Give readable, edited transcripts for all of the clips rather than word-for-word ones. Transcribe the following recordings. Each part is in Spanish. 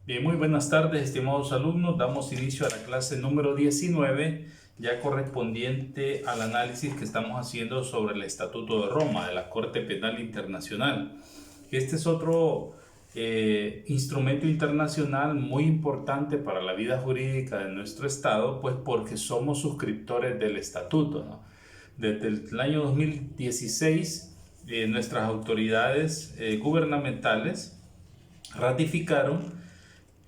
Bien, muy buenas tardes, estimados alumnos. Damos inicio a la clase número 19, ya correspondiente al análisis que estamos haciendo sobre el Estatuto de Roma, de la Corte Penal Internacional. Este es otro instrumento internacional muy importante para la vida jurídica de nuestro Estado, pues porque somos suscriptores del Estatuto, ¿no? Desde el año 2016, nuestras autoridades gubernamentales ratificaron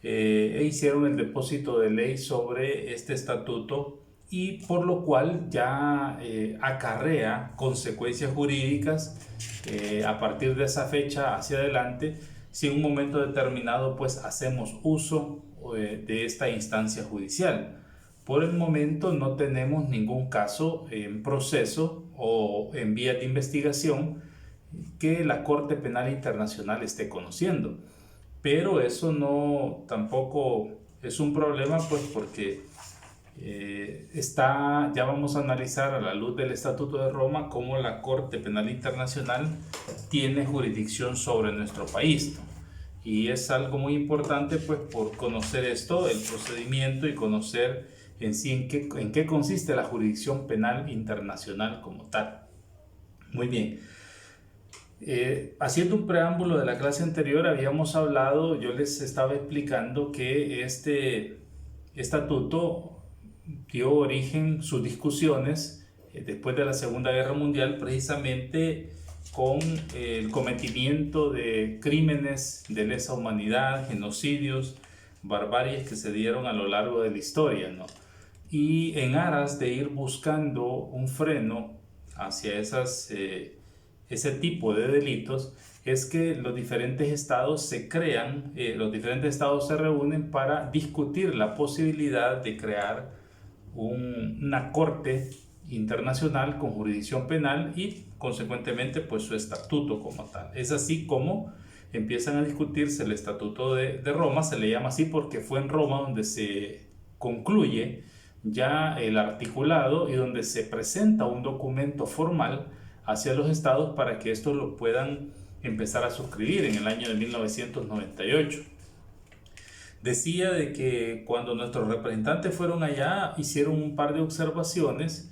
e hicieron el depósito de ley sobre este estatuto, y por lo cual ya acarrea consecuencias jurídicas a partir de esa fecha hacia adelante, si en un momento determinado pues hacemos uso de esta instancia judicial. Por el momento no tenemos ningún caso en proceso o en vía de investigación que la Corte Penal Internacional esté conociendo. Pero eso no tampoco es un problema, pues porque ya vamos a analizar a la luz del Estatuto de Roma cómo la Corte Penal Internacional tiene jurisdicción sobre nuestro país, ¿no? Y es algo muy importante, pues, por conocer esto, el procedimiento, y conocer en sí en qué consiste la jurisdicción penal internacional como tal. Muy bien. Haciendo un preámbulo de la clase anterior, habíamos hablado, yo les estaba explicando que este estatuto dio origen, sus discusiones, después de la Segunda Guerra Mundial, precisamente con el cometimiento de crímenes de lesa humanidad, genocidios, barbaries que se dieron a lo largo de la historia, ¿no? Y en aras de ir buscando un freno hacia ese tipo de delitos, es que los diferentes estados se crean, los diferentes estados se reúnen para discutir la posibilidad de crear una corte internacional con jurisdicción penal y consecuentemente pues su estatuto como tal. Es así como empiezan a discutirse el Estatuto de Roma. Se le llama así porque fue en Roma donde se concluye ya el articulado y donde se presenta un documento formal hacia los estados para que estos lo puedan empezar a suscribir en el año de 1998. Decía de que cuando nuestros representantes fueron allá, hicieron un par de observaciones,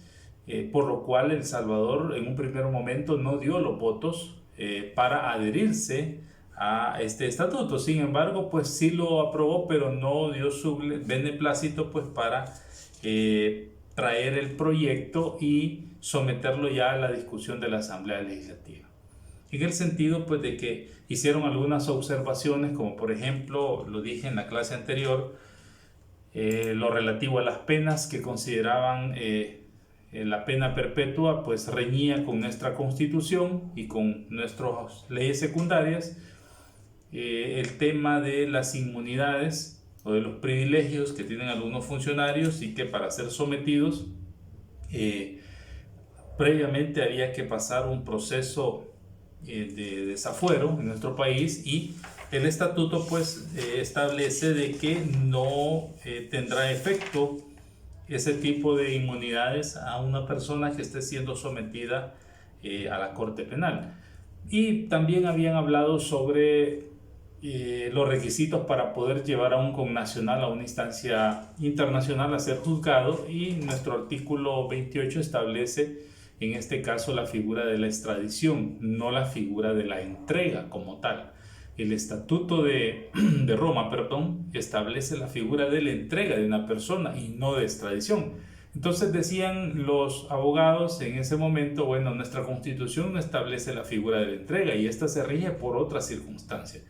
por lo cual El Salvador en un primer momento no dio los votos para adherirse a este estatuto. Sin embargo, pues sí lo aprobó, pero no dio su beneplácito pues para traer el proyecto y someterlo ya a la discusión de la Asamblea Legislativa. En el sentido pues de que hicieron algunas observaciones, como por ejemplo, lo dije en la clase anterior, lo relativo a las penas, que consideraban la pena perpetua pues reñía con nuestra Constitución y con nuestras leyes secundarias. El tema de las inmunidades o de los privilegios que tienen algunos funcionarios y que para ser sometidos previamente había que pasar un proceso de desafuero en nuestro país, y el estatuto pues establece de que no tendrá efecto ese tipo de inmunidades a una persona que esté siendo sometida a la Corte Penal. Y también habían hablado sobre los requisitos para poder llevar a un connacional a una instancia internacional a ser juzgado, y nuestro artículo 28 establece en este caso la figura de la extradición, no la figura de la entrega como tal. El Estatuto de Roma, establece la figura de la entrega de una persona y no de extradición. Entonces decían los abogados en ese momento, bueno, nuestra Constitución no establece la figura de la entrega y esta se rige por otras circunstancias.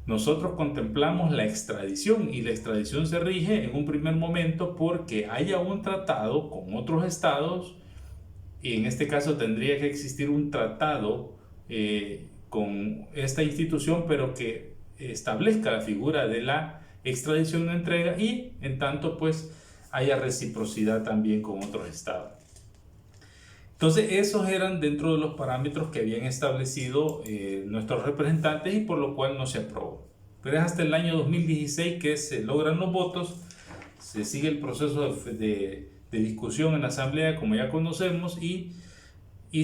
Nosotros contemplamos la extradición, y la extradición se rige en un primer momento porque haya un tratado con otros estados, y en este caso tendría que existir un tratado con esta institución, pero que establezca la figura de la extradición o entrega, y en tanto pues haya reciprocidad también con otros estados. Entonces esos eran dentro de los parámetros que habían establecido nuestros representantes, y por lo cual no se aprobó. Pero es hasta el año 2016 que se logran los votos, se sigue el proceso de discusión en la Asamblea como ya conocemos, y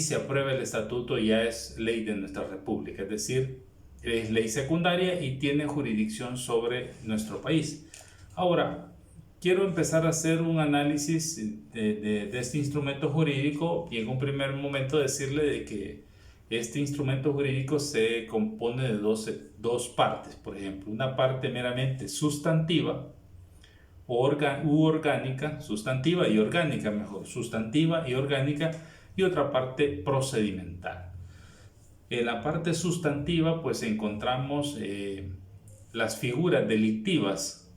se aprueba el estatuto y ya es ley de nuestra República. Es decir, es ley secundaria y tiene jurisdicción sobre nuestro país. Ahora, quiero empezar a hacer un análisis de este instrumento jurídico y en un primer momento decirle de que este instrumento jurídico se compone de dos partes. Por ejemplo, una parte meramente sustantiva u orgánica, sustantiva y orgánica mejor, sustantiva y orgánica, y otra parte procedimental. En la parte sustantiva pues encontramos las figuras delictivas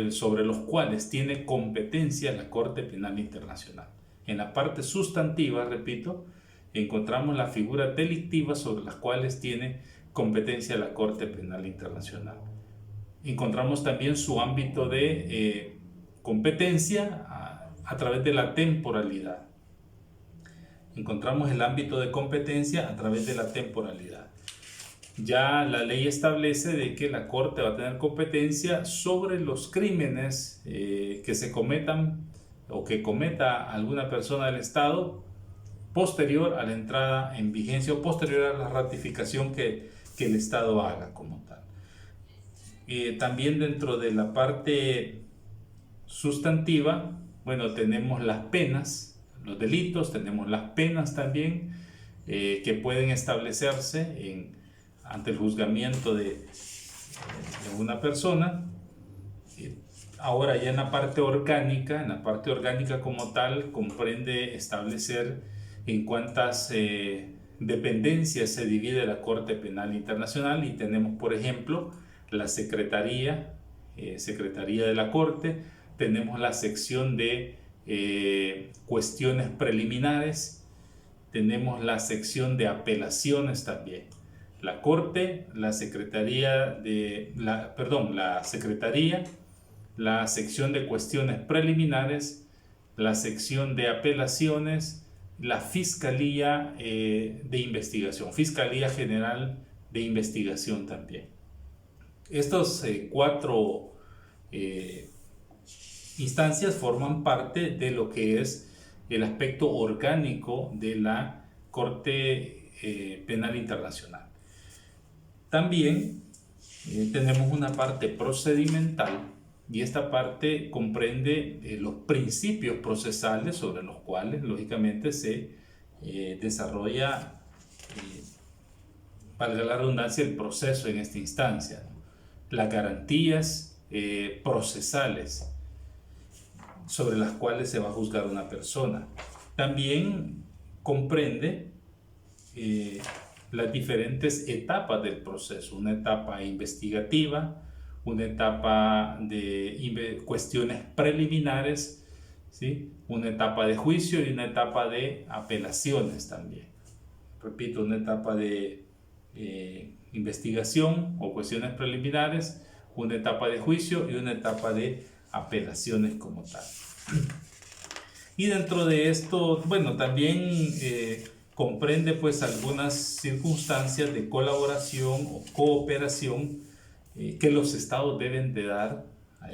sobre los cuales tiene competencia la Corte Penal Internacional. En la parte sustantiva, repito, encontramos las figuras delictivas sobre las cuales tiene competencia la Corte Penal Internacional. Encontramos también su ámbito de competencia a través de la temporalidad. Encontramos el ámbito de competencia a través de la temporalidad. Ya la ley establece de que la Corte va a tener competencia sobre los crímenes que se cometan o que cometa alguna persona del Estado posterior a la entrada en vigencia o posterior a la ratificación que el Estado haga como tal. También dentro de la parte sustantiva, bueno, tenemos las penas, los delitos, tenemos las penas también que pueden establecerse ante el juzgamiento de una persona. Ahora ya en la parte orgánica como tal comprende establecer en cuántas dependencias se divide la Corte Penal Internacional, y tenemos por ejemplo la Secretaría de la Corte, tenemos la sección de cuestiones preliminares, tenemos la sección de apelaciones también. La Corte, la Secretaría, la sección de cuestiones preliminares, la sección de apelaciones, la Fiscalía de Investigación, Fiscalía General de Investigación también. Estos cuatro instancias forman parte de lo que es el aspecto orgánico de la Corte Penal Internacional. También tenemos una parte procedimental, y esta parte comprende los principios procesales sobre los cuales lógicamente se desarrolla, valga la redundancia, el proceso en esta instancia, ¿no? Las garantías procesales sobre las cuales se va a juzgar una persona. También comprende las diferentes etapas del proceso, una etapa investigativa, una etapa de cuestiones preliminares, ¿sí? Una etapa de juicio y una etapa de apelaciones también. Repito, una etapa de investigación o cuestiones preliminares, una etapa de juicio y una etapa de apelaciones como tal. Y dentro de esto, bueno, también comprende pues algunas circunstancias de colaboración o cooperación que los estados deben de dar a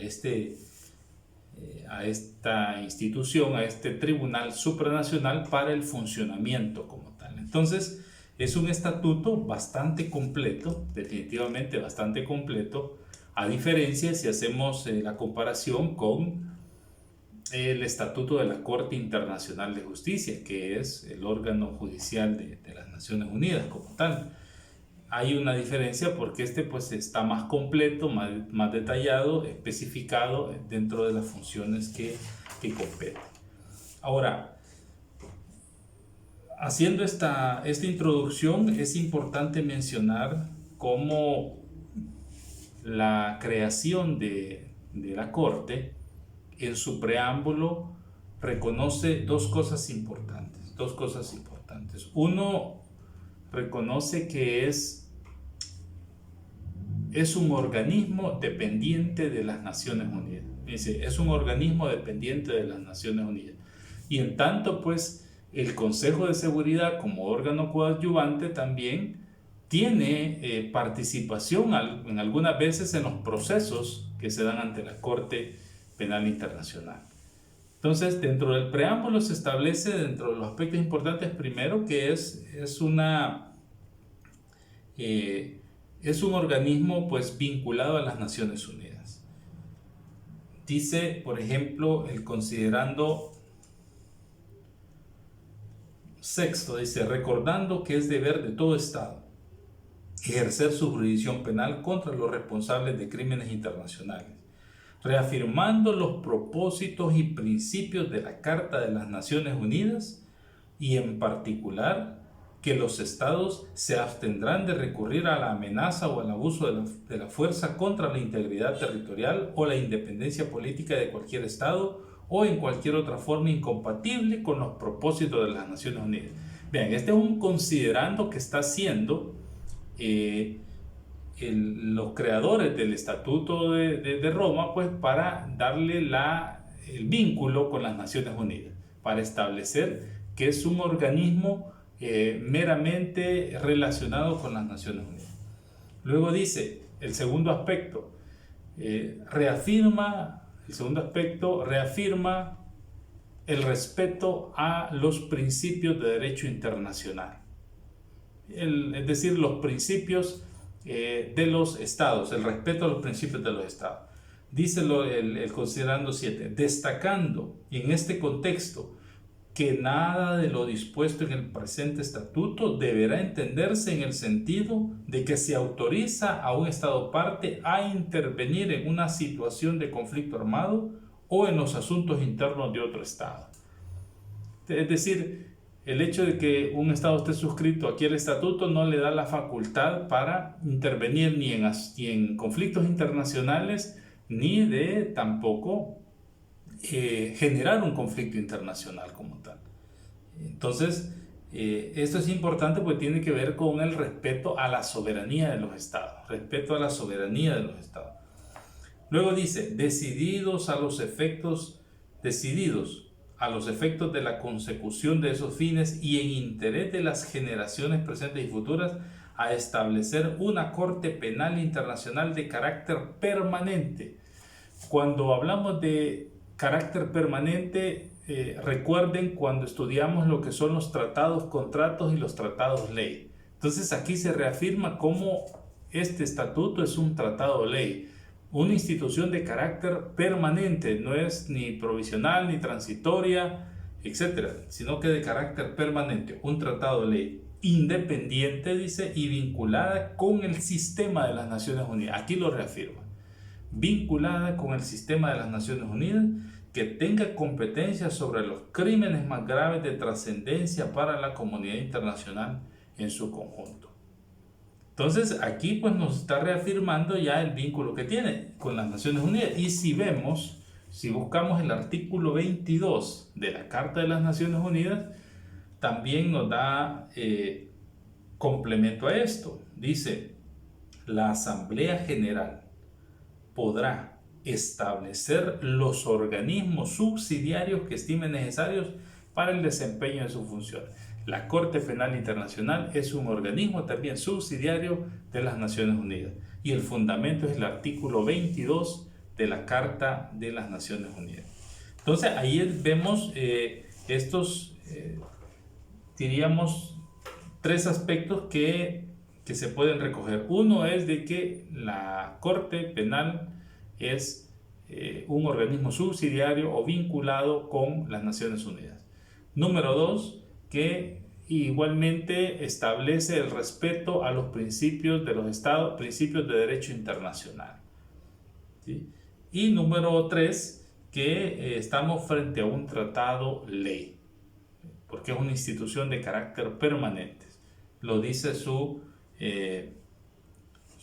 esta institución, a este tribunal supranacional para el funcionamiento como tal. Entonces, es un estatuto bastante completo, definitivamente bastante completo, a diferencia si hacemos la comparación con el Estatuto de la Corte Internacional de Justicia, que es el órgano judicial de las Naciones Unidas como tal. Hay una diferencia porque este pues está más completo, más detallado, especificado dentro de las funciones que competen. Ahora, haciendo esta introducción, es importante mencionar cómo la creación de la Corte en su preámbulo reconoce dos cosas importantes. Uno, reconoce que es un organismo dependiente de las Naciones Unidas. Dice, es un organismo dependiente de las Naciones Unidas. Y en tanto, pues, el Consejo de Seguridad como órgano coadyuvante también tiene participación en algunas veces en los procesos que se dan ante la Corte Penal Internacional. Entonces, dentro del preámbulo se establece, dentro de los aspectos importantes, primero que es una es un organismo pues vinculado a las Naciones Unidas. Dice, por ejemplo, el considerando sexto, dice, recordando que es deber de todo Estado ejercer su jurisdicción penal contra los responsables de crímenes internacionales, reafirmando los propósitos y principios de la Carta de las Naciones Unidas y en particular que los estados se abstendrán de recurrir a la amenaza o al abuso de la fuerza contra la integridad territorial o la independencia política de cualquier estado o en cualquier otra forma incompatible con los propósitos de las Naciones Unidas. Vean, este es un considerando que está haciendo los creadores del Estatuto de Roma, pues para darle el vínculo con las Naciones Unidas, para establecer que es un organismo meramente relacionado con las Naciones Unidas. Luego dice, el segundo aspecto, reafirma el respeto a los principios de derecho internacional. Es decir, los principios de los estados, el respeto a los principios de los estados. Dice el considerando 7, destacando en este contexto que nada de lo dispuesto en el presente estatuto deberá entenderse en el sentido de que se autoriza a un estado parte a intervenir en una situación de conflicto armado o en los asuntos internos de otro estado. Es decir, el hecho de que un estado esté suscrito aquí al estatuto no le da la facultad para intervenir ni en conflictos internacionales ni de tampoco generar un conflicto internacional como tal. Entonces, esto es importante porque tiene que ver con el respeto a la soberanía de los estados. Respeto a la soberanía de los estados. Luego dice, decididos a los efectos de la consecución de esos fines y en interés de las generaciones presentes y futuras, a establecer una Corte Penal Internacional de carácter permanente. Cuando hablamos de carácter permanente, recuerden cuando estudiamos lo que son los tratados, contratos y los tratados ley. Entonces aquí se reafirma cómo este estatuto es un tratado ley, una institución de carácter permanente, no es ni provisional ni transitoria, etcétera, sino que de carácter permanente, un tratado ley independiente, dice, y vinculada con el sistema de las Naciones Unidas. Aquí lo reafirma, vinculada con el sistema de las Naciones Unidas, que tenga competencia sobre los crímenes más graves de trascendencia para la comunidad internacional en su conjunto. Entonces aquí pues nos está reafirmando ya el vínculo que tiene con las Naciones Unidas. Y si buscamos el artículo 22 de la Carta de las Naciones Unidas, también nos da complemento a esto. Dice, la Asamblea General podrá establecer los organismos subsidiarios que estime necesarios para el desempeño de sus funciones. La Corte Penal Internacional es un organismo también subsidiario de las Naciones Unidas y el fundamento es el artículo 22 de la Carta de las Naciones Unidas. Entonces ahí vemos estos, diríamos, tres aspectos que se pueden recoger. Uno es de que la Corte Penal es un organismo subsidiario o vinculado con las Naciones Unidas. Número 2, que igualmente establece el respeto a los principios de los estados, principios de derecho internacional. ¿Sí? Y número 3, que estamos frente a un tratado ley, porque es una institución de carácter permanente. Lo dice su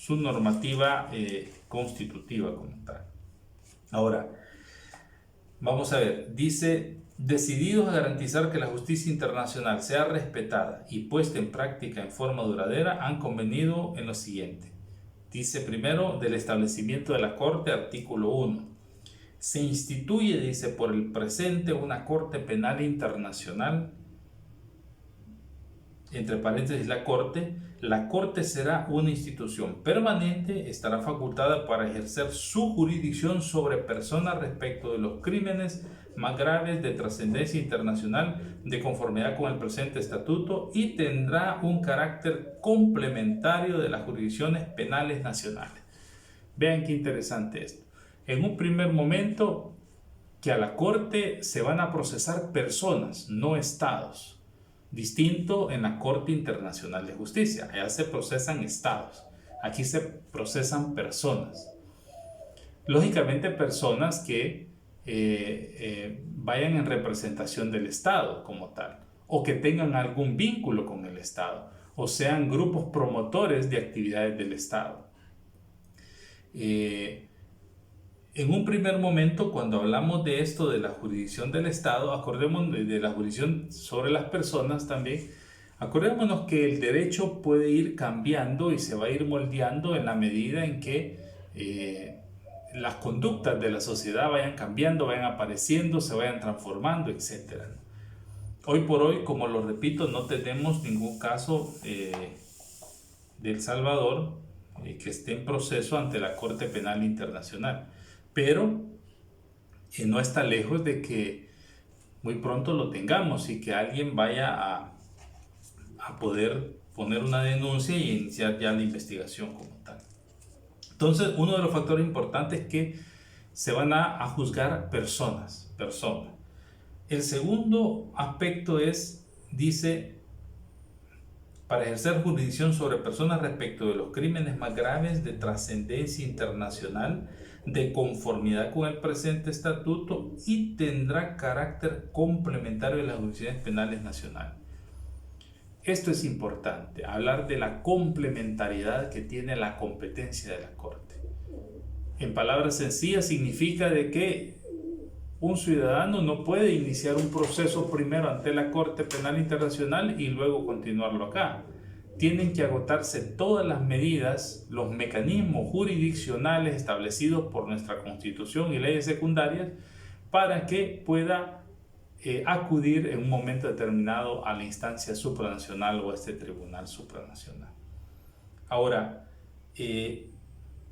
normativa constitutiva como tal. Ahora, vamos a ver, dice, decididos a garantizar que la justicia internacional sea respetada y puesta en práctica en forma duradera, han convenido en lo siguiente. Dice primero, del establecimiento de la Corte, artículo 1. Se instituye, dice, por el presente una Corte Penal Internacional, entre paréntesis la Corte será una institución permanente, estará facultada para ejercer su jurisdicción sobre personas respecto de los crímenes más graves de trascendencia internacional de conformidad con el presente estatuto y tendrá un carácter complementario de las jurisdicciones penales nacionales. Vean qué interesante esto. En un primer momento, que a la Corte se van a procesar personas, no estados. Distinto en la Corte Internacional de Justicia. Allá se procesan estados. Aquí se procesan personas. Lógicamente personas que vayan en representación del Estado como tal, o que tengan algún vínculo con el Estado, o sean grupos promotores de actividades del Estado. En un primer momento, cuando hablamos de esto de la jurisdicción del Estado, acordémonos de la jurisdicción sobre las personas también, acordémonos que el derecho puede ir cambiando y se va a ir moldeando en la medida en que las conductas de la sociedad vayan cambiando, vayan apareciendo, se vayan transformando, etc. Hoy por hoy, como lo repito, no tenemos ningún caso de El Salvador que esté en proceso ante la Corte Penal Internacional, pero no está lejos de que muy pronto lo tengamos y que alguien vaya a poder poner una denuncia y iniciar ya la investigación como tal. Entonces, uno de los factores importantes es que se van a juzgar personas. El segundo aspecto dice, para ejercer jurisdicción sobre personas respecto de los crímenes más graves de trascendencia internacional, de conformidad con el presente estatuto y tendrá carácter complementario de las jurisdicciones penales nacionales. Esto es importante, hablar de la complementariedad que tiene la competencia de la Corte. En palabras sencillas, significa de que un ciudadano no puede iniciar un proceso primero ante la Corte Penal Internacional y luego continuarlo acá. Tienen que agotarse todas las medidas, los mecanismos jurisdiccionales establecidos por nuestra Constitución y leyes secundarias para que pueda acudir en un momento determinado a la instancia supranacional o a este tribunal supranacional. Ahora,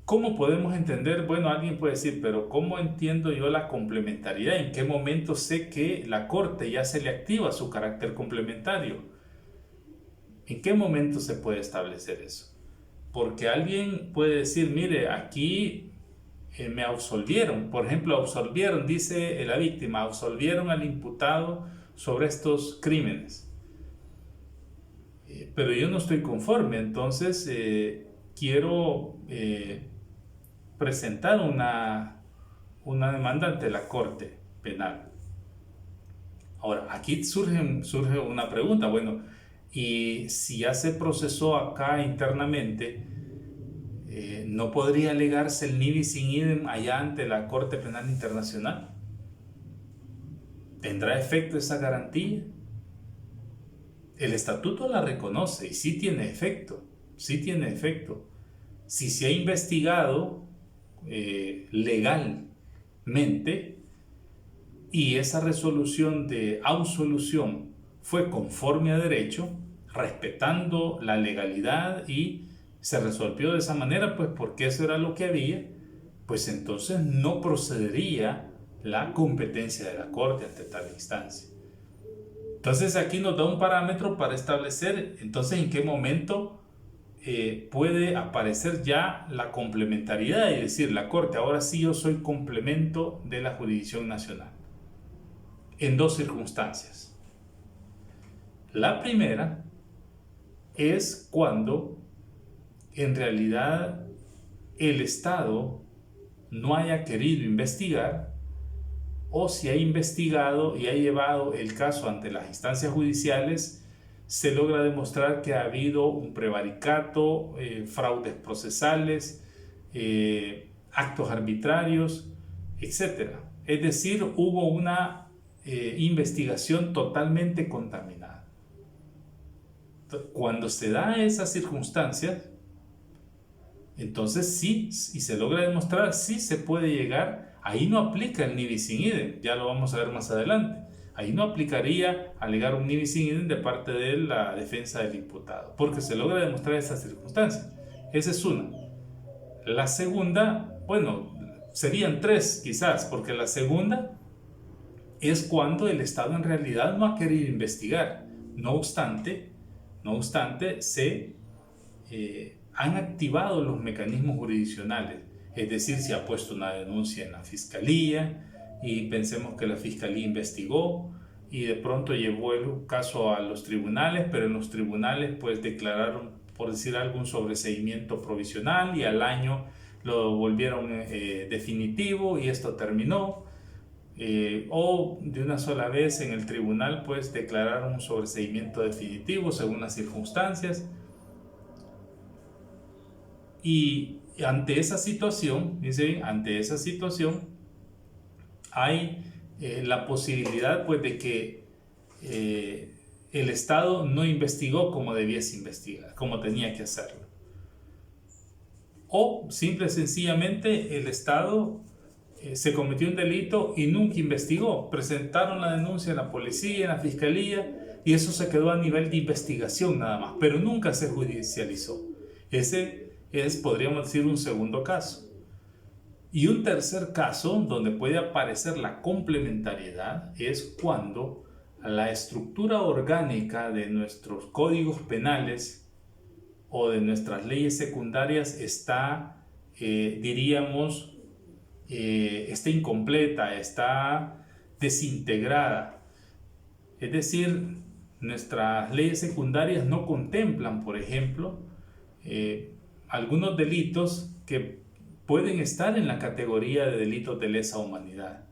¿cómo podemos entender? Bueno, alguien puede decir, pero ¿cómo entiendo yo la complementariedad? ¿En qué momento sé que la Corte ya se le activa su carácter complementario? ¿En qué momento se puede establecer eso? Porque alguien puede decir, mire, aquí me absolvieron, por ejemplo, absolvieron, dice la víctima, absolvieron al imputado sobre estos crímenes. Pero yo no estoy conforme, entonces quiero presentar una demanda ante la Corte Penal. Ahora, aquí surge una pregunta, bueno, y si ya se procesó acá internamente, ¿no podría alegarse el nihil in idem allá ante la Corte Penal Internacional? ¿Tendrá efecto esa garantía? El estatuto la reconoce y sí tiene efecto. Si se ha investigado legalmente y esa resolución de absolución fue conforme a derecho, respetando la legalidad y se resolvió de esa manera, pues porque eso era lo que había, pues entonces no procedería la competencia de la Corte ante tal instancia. Entonces aquí nos da un parámetro para establecer entonces en qué momento puede aparecer ya la complementariedad y decir la Corte, ahora sí yo soy complemento de la jurisdicción nacional. En dos circunstancias. La primera es cuando en realidad el Estado no haya querido investigar o si ha investigado y ha llevado el caso ante las instancias judiciales, se logra demostrar que ha habido un prevaricato, fraudes procesales, actos arbitrarios, etc. Es decir, hubo una investigación totalmente contaminada. Cuando se da esas circunstancias, entonces sí, y se logra demostrar, sí se puede llegar, ahí no aplica el nihil in idem, ya lo vamos a ver más adelante. Ahí no aplicaría alegar un nihil in idem de parte de la defensa del imputado, porque se logra demostrar esas circunstancias. Esa es una. La segunda, bueno, serían tres quizás, porque la segunda es cuando el Estado en realidad no ha querido investigar. No obstante, se han activado los mecanismos jurisdiccionales. Es decir, se ha puesto una denuncia en la Fiscalía y pensemos que la Fiscalía investigó y de pronto llevó el caso a los tribunales, pero en los tribunales pues declararon, por decir algo, un sobreseimiento provisional y al año lo volvieron definitivo y esto terminó. O de una sola vez en el tribunal pues declararon un sobreseimiento definitivo según las circunstancias. Y ante esa situación, hay la posibilidad pues de que el Estado no investigó como debiese investigar, como tenía que hacerlo. O simple y sencillamente el Estado se cometió un delito y nunca investigó. Presentaron la denuncia en la policía, en la fiscalía, y eso se quedó a nivel de investigación nada más, pero nunca se judicializó. Ese es, podríamos decir, un segundo caso. Y un tercer caso donde puede aparecer la complementariedad es cuando la estructura orgánica de nuestros códigos penales o de nuestras leyes secundarias está, está incompleta, está desintegrada. Es decir, nuestras leyes secundarias no contemplan, por ejemplo, algunos delitos que pueden estar en la categoría de delitos de lesa humanidad.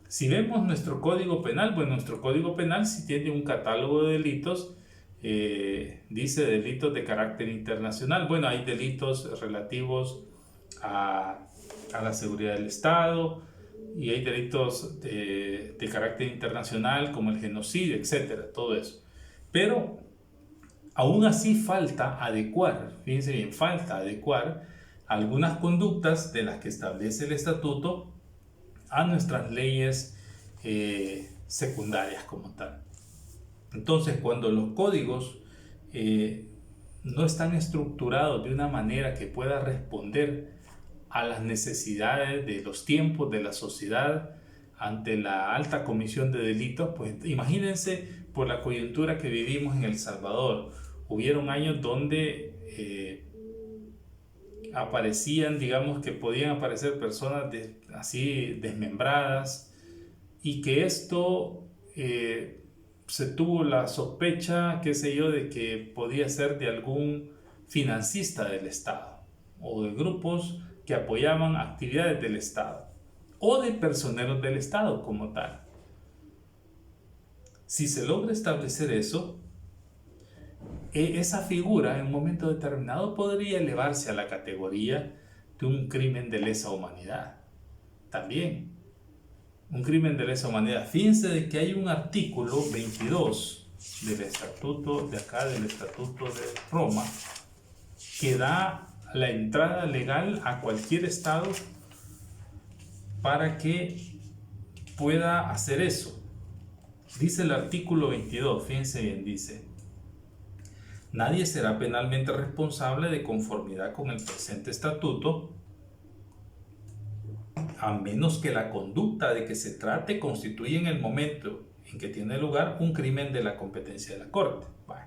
Si vemos nuestro Código Penal, pues nuestro Código Penal sí tiene un catálogo de delitos, dice delitos de carácter internacional. Bueno, hay delitos relativos a la seguridad del Estado y hay delitos de carácter internacional como el genocidio, etcétera, todo eso. Pero aún así falta adecuar, fíjense bien, falta adecuar algunas conductas de las que establece el estatuto a nuestras leyes secundarias como tal. Entonces, cuando los códigos no están estructurados de una manera que pueda responder a las necesidades de los tiempos de la sociedad ante la alta comisión de delitos, pues imagínense por la coyuntura que vivimos en El Salvador. Hubieron años donde aparecían, digamos que podían aparecer personas así desmembradas y que esto se tuvo la sospecha, qué sé yo, de que podía ser de algún financista del Estado o de grupos que apoyaban actividades del Estado o de personeros del Estado como tal. Si se logra establecer eso, esa figura en un momento determinado podría elevarse a la categoría de un crimen de lesa humanidad. También, un crimen de lesa humanidad. Fíjense de que hay un artículo 22 del estatuto de acá, del Estatuto de Roma, que da la entrada legal a cualquier Estado para que pueda hacer eso. Dice el artículo 22, fíjense bien, dice: nadie será penalmente responsable de conformidad con el presente estatuto, a menos que la conducta de que se trate constituya en el momento en que tiene lugar un crimen de la competencia de la Corte. Bueno,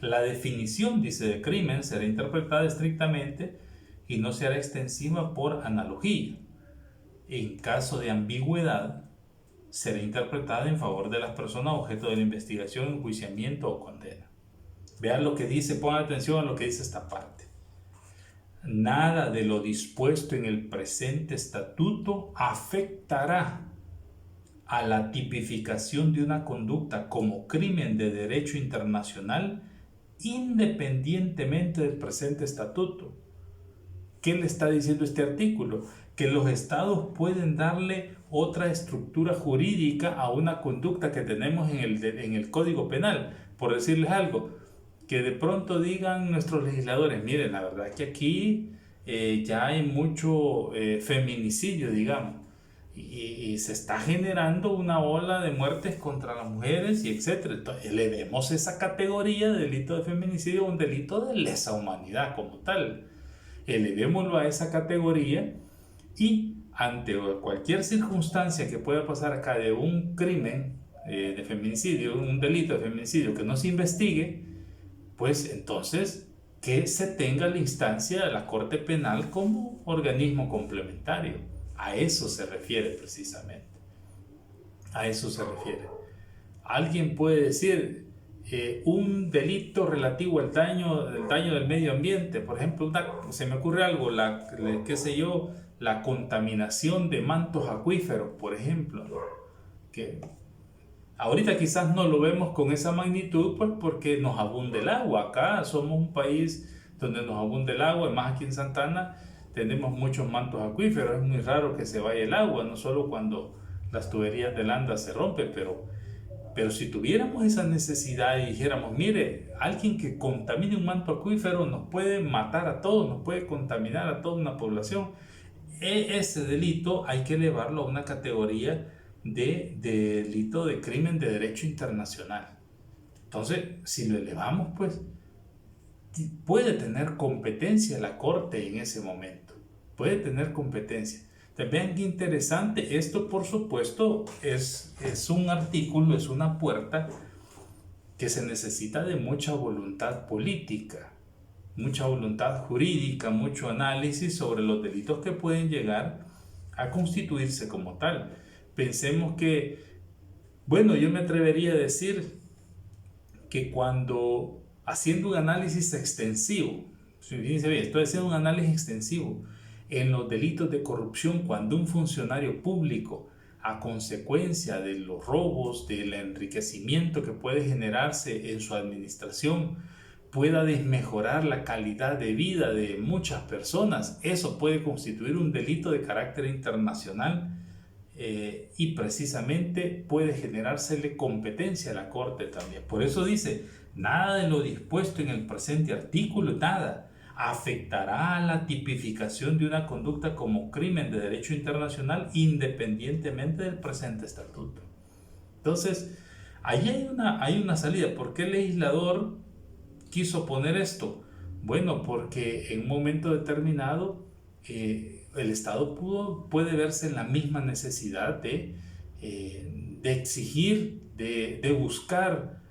la definición, dice, de crimen será interpretada estrictamente y no será extensiva por analogía. En caso de ambigüedad, será interpretada en favor de las personas objeto de la investigación, enjuiciamiento o condena. Vean lo que dice, pongan atención a lo que dice esta parte. Nada de lo dispuesto en el presente estatuto afectará a la tipificación de una conducta como crimen de derecho internacional independientemente del presente estatuto. ¿Qué le está diciendo este artículo? Que los estados pueden darle otra estructura jurídica a una conducta que tenemos en el Código Penal. Por decirles algo, que de pronto digan nuestros legisladores: miren, la verdad que aquí ya hay mucho feminicidio, digamos, y se está generando una ola de muertes contra las mujeres y etcétera. Entonces elevemos esa categoría de delito de feminicidio a un delito de lesa humanidad como tal. Elevémoslo a esa categoría y ante cualquier circunstancia que pueda pasar acá de un crimen de feminicidio, un delito de feminicidio que no se investigue, pues entonces que se tenga la instancia de la Corte Penal como organismo complementario. A eso se refiere precisamente. A eso se refiere. Alguien puede decir un delito relativo al daño del medio ambiente, por ejemplo, se me ocurre algo, qué sé yo, la contaminación de mantos acuíferos, por ejemplo, ¿no? Que ahorita quizás no lo vemos con esa magnitud, pues porque nos abunda el agua. Acá somos un país donde nos abunda el agua, más aquí en Santana tenemos muchos mantos acuíferos, es muy raro que se vaya el agua, no solo cuando las tuberías de Landa se rompen, pero si tuviéramos esa necesidad y dijéramos, mire, alguien que contamine un manto acuífero nos puede matar a todos, nos puede contaminar a toda una población, ese delito hay que elevarlo a una categoría de delito de crimen de derecho internacional. Entonces, si lo elevamos, pues puede tener competencia la Corte en ese momento. Puede tener competencia. Vean qué interesante. Esto, por supuesto, es un artículo, es una puerta que se necesita de mucha voluntad política, mucha voluntad jurídica, mucho análisis sobre los delitos que pueden llegar a constituirse como tal. Pensemos que, bueno, yo me atrevería a decir que cuando haciendo un análisis extensivo, fíjense bien, estoy haciendo un análisis extensivo en los delitos de corrupción, cuando un funcionario público, a consecuencia de los robos, del enriquecimiento que puede generarse en su administración, pueda desmejorar la calidad de vida de muchas personas, eso puede constituir un delito de carácter internacional y precisamente puede generársele competencia a la Corte también. Por eso dice, nada de lo dispuesto en el presente artículo, nada, afectará a la tipificación de una conducta como crimen de derecho internacional independientemente del presente estatuto. Entonces, ahí hay una salida. ¿Por qué el legislador quiso poner esto? Bueno, porque en un momento determinado el Estado puede verse en la misma necesidad de exigir, de buscar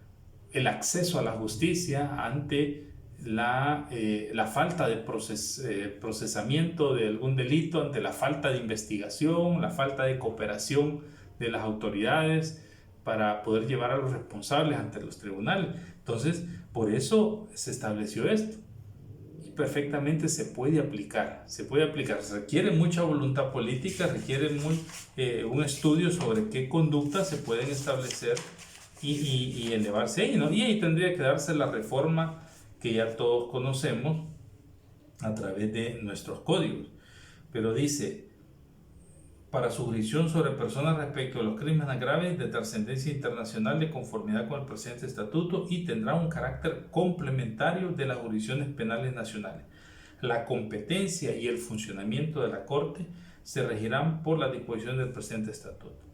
el acceso a la justicia ante la falta de procesamiento de algún delito, ante la falta de investigación, la falta de cooperación de las autoridades para poder llevar a los responsables ante los tribunales. Entonces, por eso se estableció esto. Y perfectamente se puede aplicar, se requiere mucha voluntad política, requiere un estudio sobre qué conductas se pueden establecer y elevarse ahí, ¿no? Y ahí tendría que darse la reforma que ya todos conocemos a través de nuestros códigos. Pero dice, para su jurisdicción sobre personas respecto a los crímenes graves de trascendencia internacional de conformidad con el presente estatuto y tendrá un carácter complementario de las jurisdicciones penales nacionales. La competencia y el funcionamiento de la Corte se regirán por las disposiciones del presente estatuto.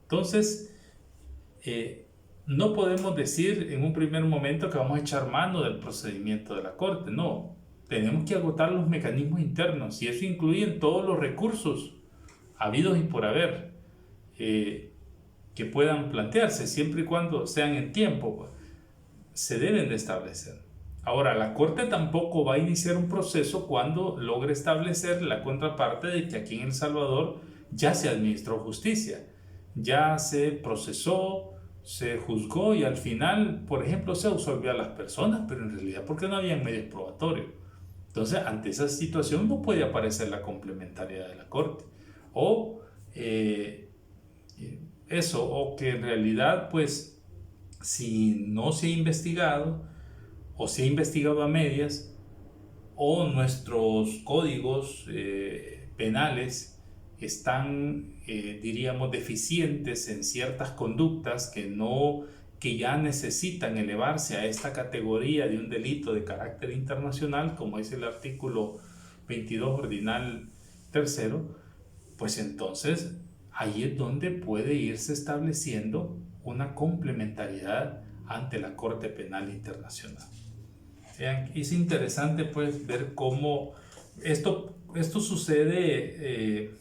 Entonces, no podemos decir en un primer momento que vamos a echar mano del procedimiento de la Corte, no. Tenemos que agotar los mecanismos internos y eso incluye todos los recursos habidos y por haber que puedan plantearse, siempre y cuando sean en tiempo, pues, se deben de establecer. Ahora, la Corte tampoco va a iniciar un proceso cuando logre establecer la contraparte de que aquí en El Salvador ya se administró justicia, ya se procesó, se juzgó y al final, por ejemplo, se absolvió a las personas, pero en realidad porque no había medios probatorios. Entonces, ante esa situación no puede aparecer la complementariedad de la Corte. O o que en realidad, pues, si no se ha investigado o se ha investigado a medias, o nuestros códigos penales están, diríamos, deficientes en ciertas conductas que ya necesitan elevarse a esta categoría de un delito de carácter internacional, como es el artículo 22 ordinal tercero, pues entonces ahí es donde puede irse estableciendo una complementariedad ante la Corte Penal Internacional. Es interesante pues ver cómo esto sucede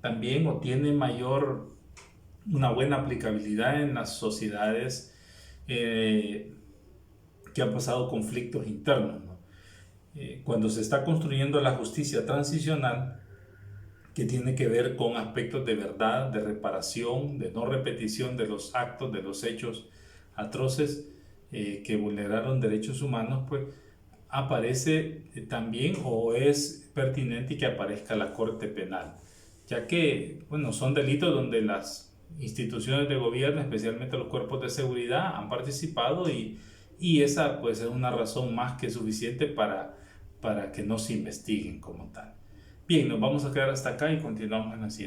también o tiene una buena aplicabilidad en las sociedades que han pasado conflictos internos, ¿no? Cuando se está construyendo la justicia transicional, que tiene que ver con aspectos de verdad, de reparación, de no repetición de los actos, de los hechos atroces que vulneraron derechos humanos, pues aparece también o es pertinente que aparezca la Corte Penal, ya que, bueno, son delitos donde las instituciones de gobierno, especialmente los cuerpos de seguridad, han participado y esa pues es una razón más que suficiente para que no se investiguen como tal. Bien, nos vamos a quedar hasta acá y continuamos en la siguiente.